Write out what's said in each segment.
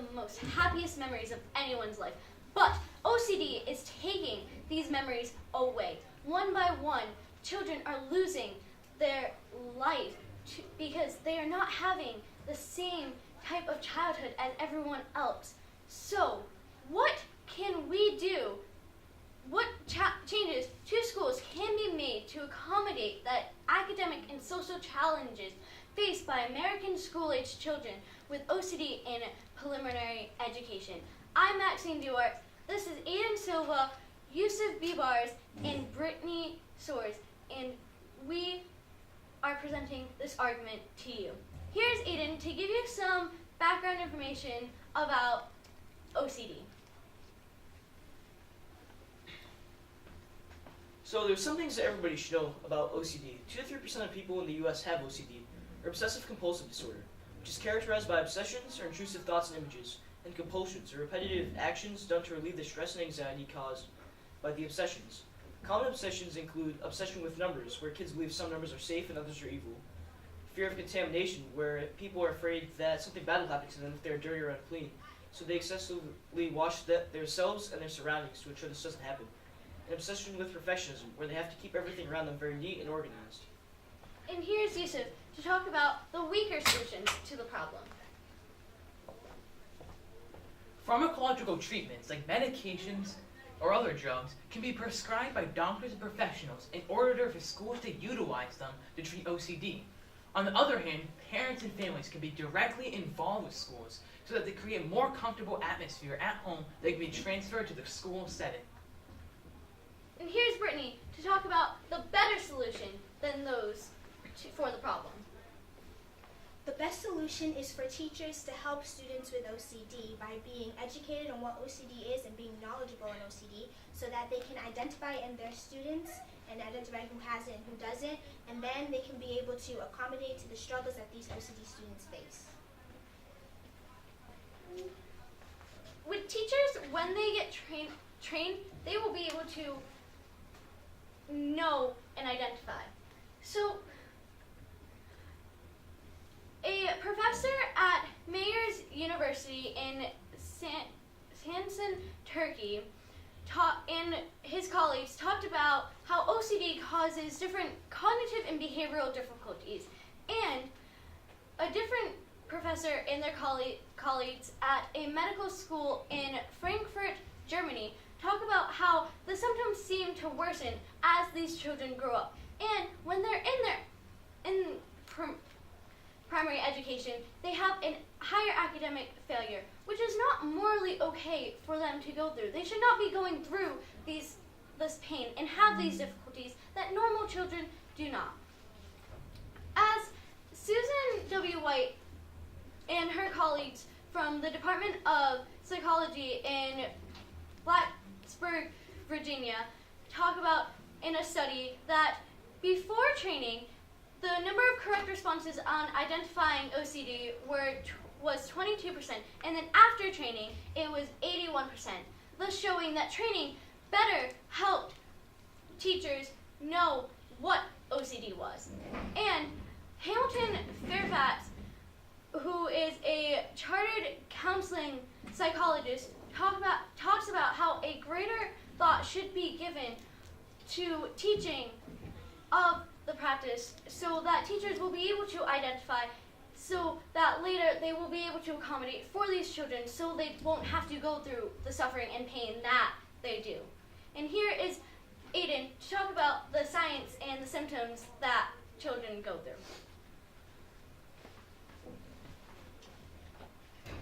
the most happiest memories of anyone's life. But OCD is taking these memories away. One by one, children are losing their life because they are not having the same type of childhood as everyone else. So, what can we do? What changes to schools can be made to accommodate the academic and social challenges faced by American school-age children with OCD in preliminary education? I'm Maxine Duarte. This is Aiden Silva, Yusuf Bibars, and Brittany Soares, and we are presenting this argument to you. Here's Aiden to give you some background information about OCD. So there's some things that everybody should know about OCD. 2 to 3% of people in the US have OCD, or obsessive compulsive disorder, which is characterized by obsessions or intrusive thoughts and images, and compulsions or repetitive actions done to relieve the stress and anxiety caused by the obsessions. Common obsessions include obsession with numbers, where kids believe some numbers are safe and others are evil. Fear of contamination, where people are afraid that something bad will happen to them if they are dirty or unclean, so they excessively wash themselves and their surroundings to ensure this doesn't happen. An obsession with perfectionism, where they have to keep everything around them very neat and organized. And here's Yusuf to talk about the weaker solutions to the problem. Pharmacological treatments like medications or other drugs can be prescribed by doctors and professionals in order for schools to utilize them to treat OCD. On the other hand, parents and families can be directly involved with schools so that they create a more comfortable atmosphere at home that can be transferred to the school setting. And here's Brittany to talk about the better solution than those for the problem. The best solution is for teachers to help students with OCD by being educated on what OCD is and being knowledgeable in OCD so that they can identify in their students and identify who has it and who doesn't, and then they can be able to accommodate to the struggles that these OCD students face. With teachers, when they get trained, they will be able to know and identify. So, a professor at Mayers University in Sansan, Turkey, and his colleagues talked about how OCD causes different cognitive and behavioral difficulties. And a different professor and their colleagues at a medical school in Frankfurt, Germany, talk about how the symptoms seem to worsen as these children grow up. And when they're in primary education, they have a higher academic failure, which is not morally okay for them to go through. They should not be going through this pain and have these difficulties that normal children do not. As Susan W. White and her colleagues from the Department of Psychology in Blacksburg, Virginia, talk about in a study that before training, the number of correct responses on identifying OCD was 22%, and then after training, it was 81%, thus showing that training better helped teachers know what OCD was. And Hamilton Fairfax, who is a chartered counseling psychologist, talks about how a greater thought should be given to teaching of the practice so that teachers will be able to identify, so that later they will be able to accommodate for these children so they won't have to go through the suffering and pain that they do. And here is Aiden to talk about the science and the symptoms that children go through.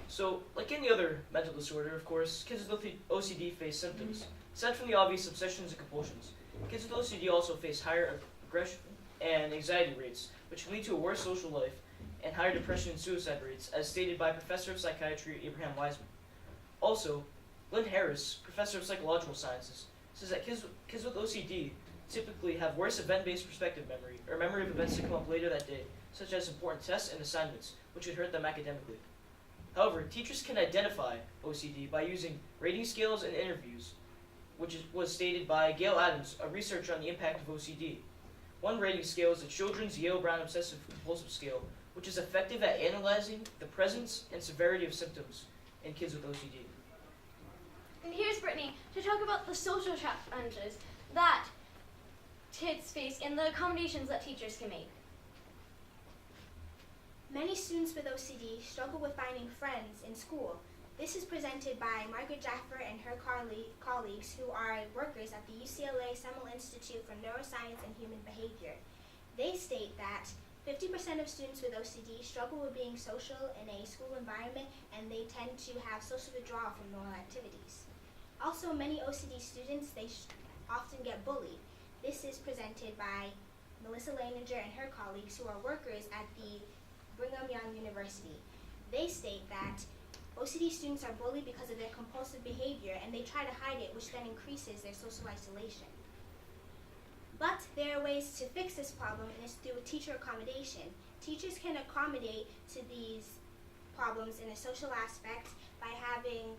So, like any other mental disorder, of course, kids with OCD face symptoms. Aside from the obvious obsessions and compulsions, kids with OCD also face higher aggression and anxiety rates, which can lead to a worse social life and higher depression and suicide rates, as stated by Professor of Psychiatry Abraham Wiseman. Also, Lynn Harris, Professor of Psychological Sciences, says that kids with OCD typically have worse event-based perspective memory, or memory of events that come up later that day, such as important tests and assignments, which would hurt them academically. However, teachers can identify OCD by using rating scales and interviews, which was stated by Gail Adams, a researcher on the impact of OCD. One rating scale is the Children's Yale-Brown Obsessive Compulsive Scale, which is effective at analyzing the presence and severity of symptoms in kids with OCD. And here's Brittany to talk about the social challenges that kids face and the accommodations that teachers can make. Many students with OCD struggle with finding friends in school. This is presented by Margaret Jaffer and her colleagues who are workers at the UCLA Semel Institute for Neuroscience and Human Behavior. They state that 50% of students with OCD struggle with being social in a school environment, and they tend to have social withdrawal from normal activities. Also, many OCD students, often get bullied. This is presented by Melissa Leininger and her colleagues who are workers at the Brigham Young University. They state that OCD students are bullied because of their compulsive behavior, and they try to hide it, which then increases their social isolation. But there are ways to fix this problem, and it's through teacher accommodation. Teachers can accommodate to these problems in a social aspect by having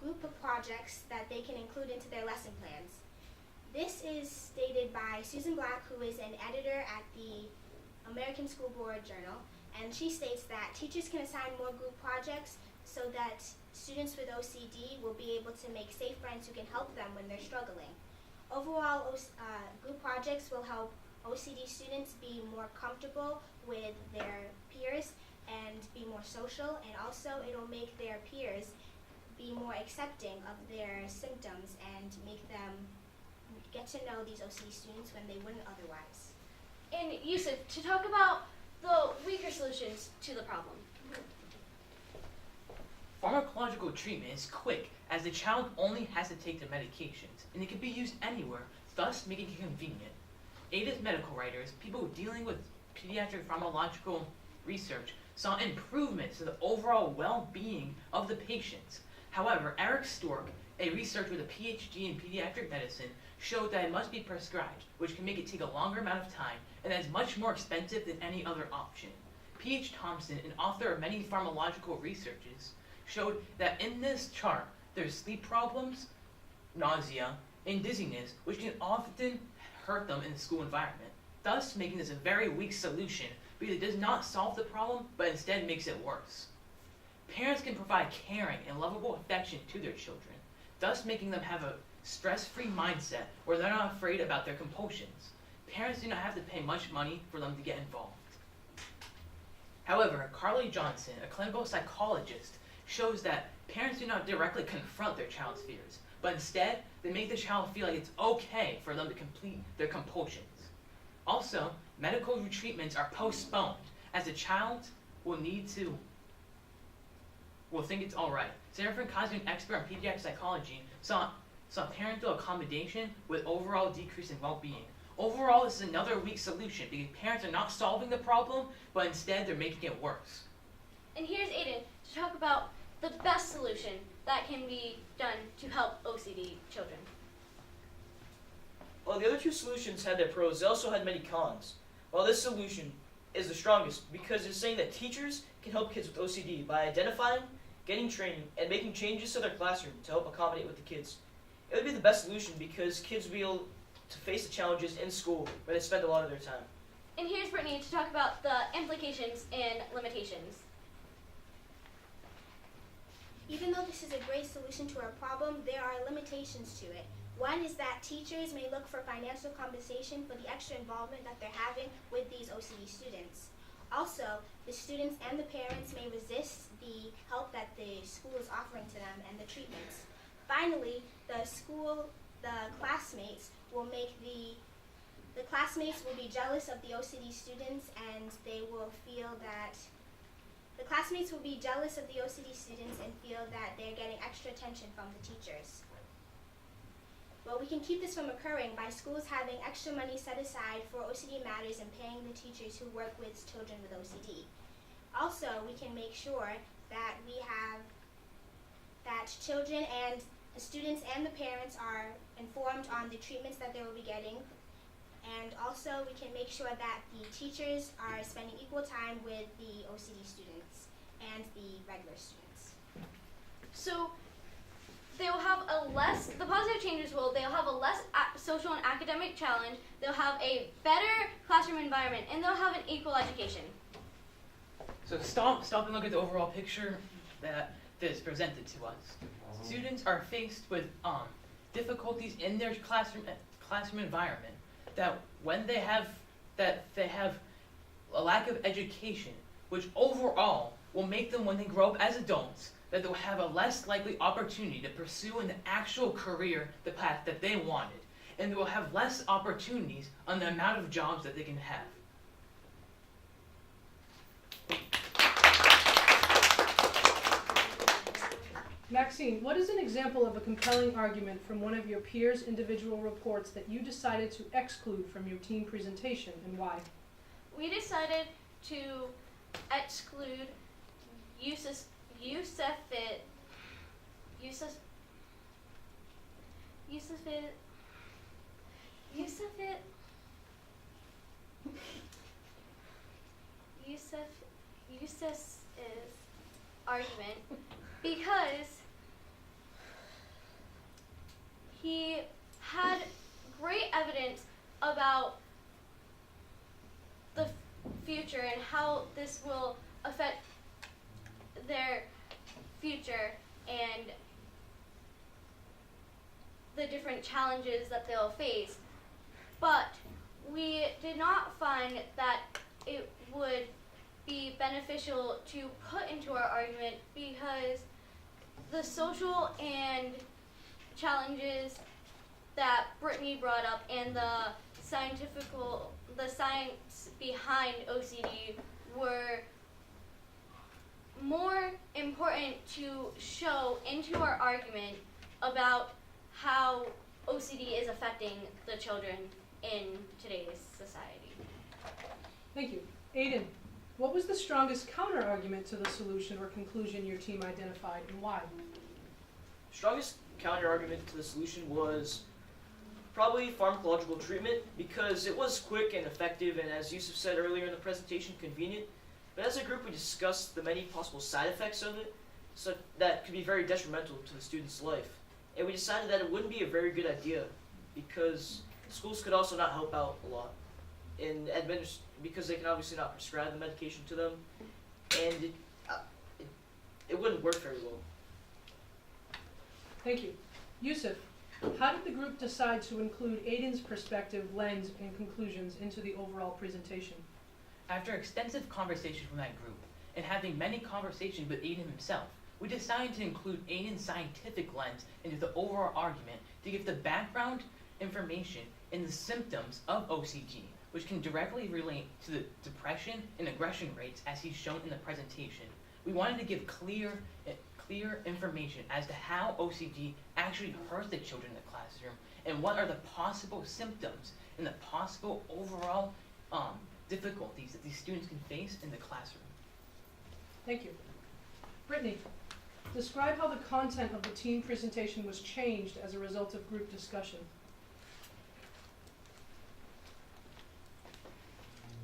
group of projects that they can include into their lesson plans. This is stated by Susan Black, who is an editor at the American School Board Journal, and she states that teachers can assign more group projects so that students with OCD will be able to make safe friends who can help them when they're struggling. Overall, group projects will help OCD students be more comfortable with their peers and be more social, and also it'll make their peers be more accepting of their symptoms and make them get to know these OCD students when they wouldn't otherwise. And Yusuf, to talk about the weaker solutions to the problem. Pharmacological treatment is quick, as the child only has to take their medications, and it can be used anywhere, thus making it convenient. Aid as medical writers, people dealing with pediatric pharmacological research saw improvements to the overall well-being of the patients. However, Eric Stork, a researcher with a PhD in pediatric medicine, showed that it must be prescribed, which can make it take a longer amount of time, and that is much more expensive than any other option. P.H. Thompson, an author of many pharmacological researches, showed that in this chart, there's sleep problems, nausea, and dizziness, which can often hurt them in the school environment, thus making this a very weak solution because it does not solve the problem, but instead makes it worse. Parents can provide caring and lovable affection to their children, thus making them have a stress-free mindset where they're not afraid about their compulsions. Parents do not have to pay much money for them to get involved. However, Carly Johnson, a clinical psychologist, shows that parents do not directly confront their child's fears, but instead, they make the child feel like it's okay for them to complete their compulsions. Also, medical treatments are postponed, as the child will think it's alright. Sarah Francazzi, an expert in pediatric psychology, saw parental accommodation with overall decrease in well-being. Overall, this is another weak solution because parents are not solving the problem, but instead they're making it worse. And here's Aiden to talk about the best solution that can be done to help OCD children. While the other two solutions had their pros, they also had many cons. While this solution is the strongest because it's saying that teachers can help kids with OCD by identifying, getting training, and making changes to their classroom to help accommodate with the kids. It would be the best solution because kids will be able to face the challenges in school where they spend a lot of their time. And here's Brittany to talk about the implications and limitations. Even though this is a great solution to our problem, there are limitations to it. One is that teachers may look for financial compensation for the extra involvement that they're having with these OCD students. Also, the students and the parents may resist the help that the school is offering to them and the treatments. Finally, the classmates will be jealous of the OCD students, and they will feel that the classmates will be jealous of the OCD students and feel that they're getting extra attention from the teachers. Well, we can keep this from occurring by schools having extra money set aside for OCD matters and paying the teachers who work with children with OCD. Also, we can make sure that children and the students and the parents are informed on the treatments that they will be getting. And also, we can make sure that the teachers are spending equal time with the OCD students and the regular students. So they'll have the positive changes they'll have a less social and academic challenge, they'll have a better classroom environment, and they'll have an equal education. So stop and look at the overall picture that that is presented to us. Students are faced with difficulties in their classroom environment that when they have a lack of education, which overall will make them, when they grow up as adults, that they'll have a less likely opportunity to pursue an actual career, the path that they wanted, and they will have less opportunities on the amount of jobs that they can have. Maxine, what is an example of a compelling argument from one of your peers' individual reports that you decided to exclude from your team presentation, and why? We decided to exclude Yusufit Yusuf's argument because he had great evidence about the future and how this will affect their future and the different challenges that they'll face. But we did not find that it would be beneficial to put into our argument because the social and challenges that Brittany brought up and the science behind OCD were more important to show into our argument about how OCD is affecting the children in today's society. Thank you. Aiden, what was the strongest counter-argument to the solution or conclusion your team identified, and why? Strongest counter-argument to the solution was probably pharmacological treatment because it was quick and effective and, as Yusuf said earlier in the presentation, convenient. But as a group, we discussed the many possible side effects of it so that could be very detrimental to the student's life. And we decided that it wouldn't be a very good idea because schools could also not help out a lot in because they can obviously not prescribe the medication to them, and it wouldn't work very well. Thank you. Yusuf, how did the group decide to include Aiden's perspective, lens, and conclusions into the overall presentation? After extensive conversation from that group, and having many conversations with Aiden himself, we decided to include Aiden's scientific lens into the overall argument to give the background information and the symptoms of OCD, which can directly relate to the depression and aggression rates as he's shown in the presentation. We wanted to give clear information as to how OCD actually hurts the children in the classroom and what are the possible symptoms and the possible overall difficulties that these students can face in the classroom. Thank you. Brittany, describe how the content of the team presentation was changed as a result of group discussion.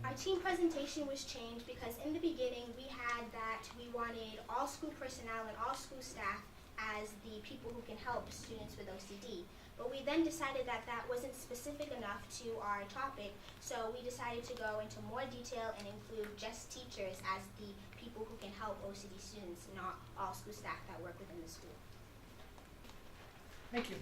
Our team presentation was changed because in the beginning we had that we wanted all school personnel and all school staff as the people who can help students with OCD. But we then decided that that wasn't specific enough to our topic, so we decided to go into more detail and include just teachers as the people who can help OCD students, not all school staff that work within the school. Thank you.